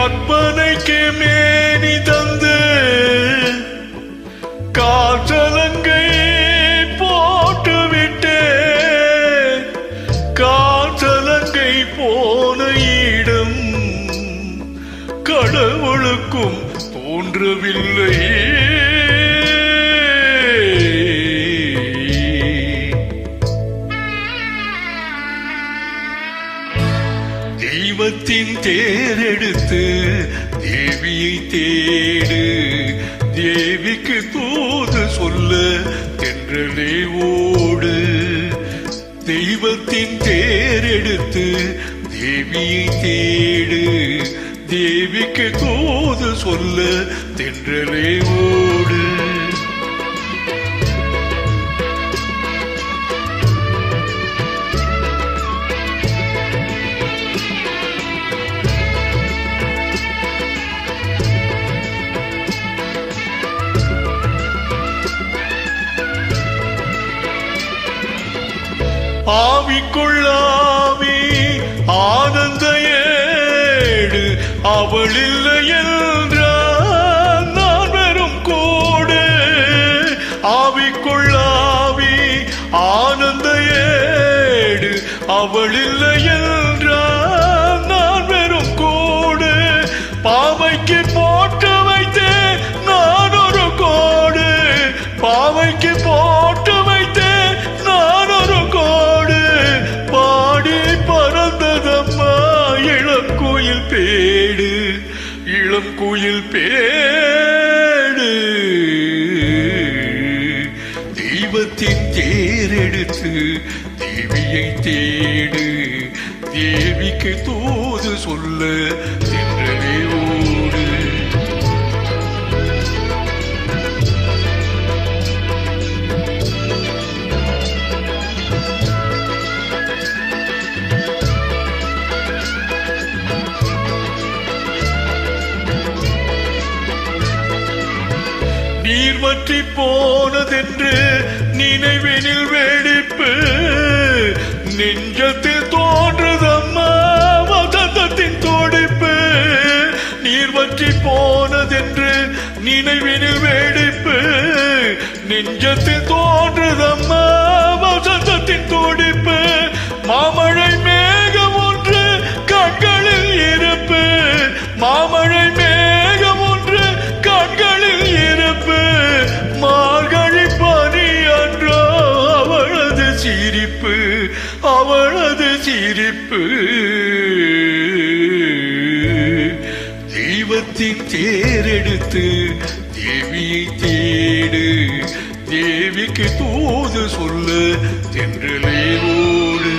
கற்பனைக்கு மேனி தந்து காற்றலங்கை போட்டுவிட்டே காற்றலங்கை போன இடம் கடவுளுக்கும் தோன்றவில்லை. தெய்வத்தின் தேரெடுத்து தேவியை தேடு, தேவிக்கு தூது சொல்ல தென்றலே ஓடு. தெய்வத்தின் தேரெடுத்து தேவியை தேடு, தேவிக்கு தூது சொல்ல தென்றலே ஓடு. ஆவிக்குள்ளாவி ஆனந்த ஏடு, அவள் இல்லை என்றால் நான் வெறும் கோடு. ஆவிக்குள்ளாவி ஆனந்த ஏடு, அவள் இல்லை என்றால் நான் வெறும் கோடு. பாவைக்கு போட்டு வைத்தேன் நான் ஒரு கோடு, பாவைக்கு போட்டு வைத்தேன் நான் ஒரு கோடு. பாடி பறந்ததம்மா இளம் குயில் பேடு, இளம் குயில் பேடு. தெய்வத்தின் தேரெடுத்து தேவியை தேடு, தேவிக்கு தூது சொல்ல தென்றலே ஓடு. நீர் வற்றி போனதென்று நினைவினில் வெடிப்பு, நெஞ்சத்தில் தோன்றுதம்மா வசந்தத்தின் துடிப்பு. நீர் வற்றி போனதென்று நினைவினில் வெடிப்பு, நெஞ்சத்தில் தோன்றுதம்மா வசந்தத்தின் துடிப்பு. மாமழை மேகம் ஒன்று கண்களில் இருப்பு, மாமழை மேகம் ஒன்று கண்களில் இருப்பு. மார்கழி பனி அன்றோ அவளது சிரிப்பு, அவளது சிரிப்பு. தெய்வத்தின் தேரெடுத்து தேவியை தேடு, தேவிக்கு தூது சொல்ல தென்றலே ஓடு.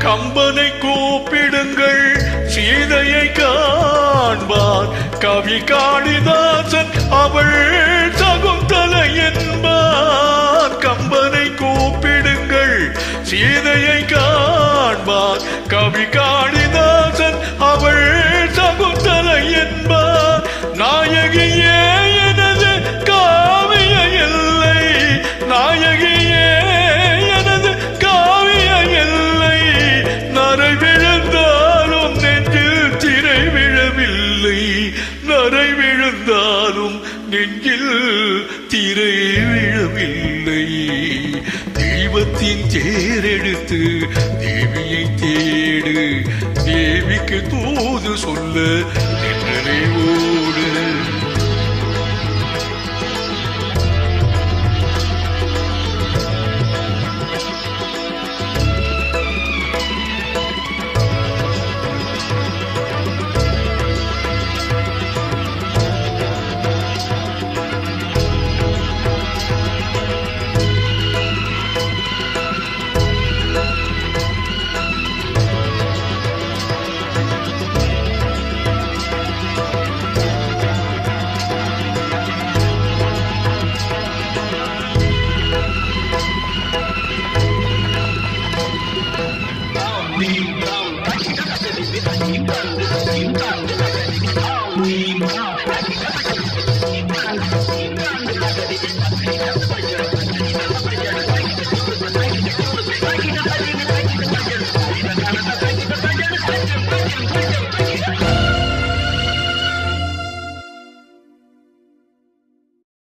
கம்பனை கூப்பிடுங்கள் சீதையை காண்பார், கவி காளிதாசன் அவள் சகுந்தலை என்பார். கம்பனை கூப்பிடுங்கள் சீதையை காண்பார், கவி காளிதாசன் அவள் சகுந்தலை என்பார். நாயகியே எனது காவிய எல்லை, நாயகியே எனது காவிய எல்லை. நரை விழுந்தாலும் நெஞ்சில் திரை விழவில்லை, நரை விழுந்தாலும் நெஞ்சில் திரை விழவில்லை. தெய்வத்தின் தேரெடுத்து தேவியை தேடு, தேவிக்கு தூது சொல்ல தென்றலே ஓடு. Thank you.